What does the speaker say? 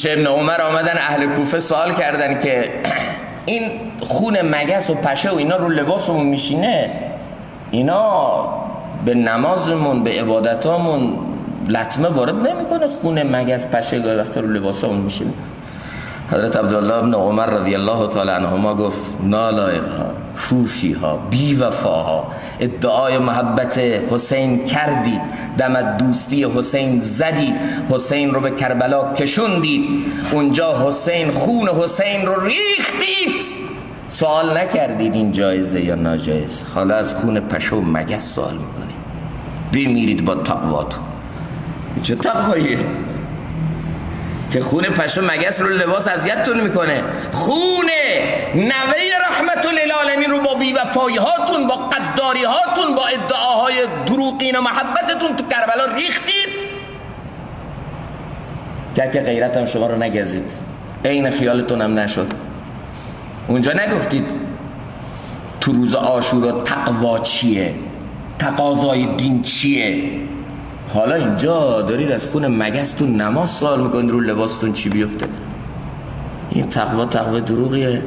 پیش ابن عمر آمدن اهل کوفه سوال کردن که این خون مگس و پشه و اینا رو لباسمون میشینه، اینا به نمازمون به عبادتامون لطمه وارد نمیکنه؟ خون مگس پشه گاهی وقتا رو لباسمون میشینه. حضرت عبدالله ابن عمر رضی الله تعالی عنهما گفت نالایق‌ها، کوفی‌ها، بی‌وفاها، ادعای محبت حسین کردید، دم دوستی حسین زدید، حسین رو به کربلا کشوندید، اونجا حسین خون حسین رو ریختید، سوال نکردید این جایزه یا ناجایز. حالا از خون پشه و مگس سوال میکنید. بمیرید با تقواتون. چه تقواییه که خون پشه و مگس رو لباس اذیتتون میکنه؟ خون نوه رحمت للعالمین رو با بی‌وفایی هاتون، با قداری هاتون، با ادعاهای دروغین و محبتتون تو کربلا ریختید که غیرت هم شما رو نگزید، عین خیالتون هم نشد. اونجا نگفتید تو روز عاشورا تقوا چیه، تقاضای دین چیه؟ حالا اینجا دارید از خون مگس تو نماز سوال میکنید رو لباستون چی بیفته. این تقوا دروغیه.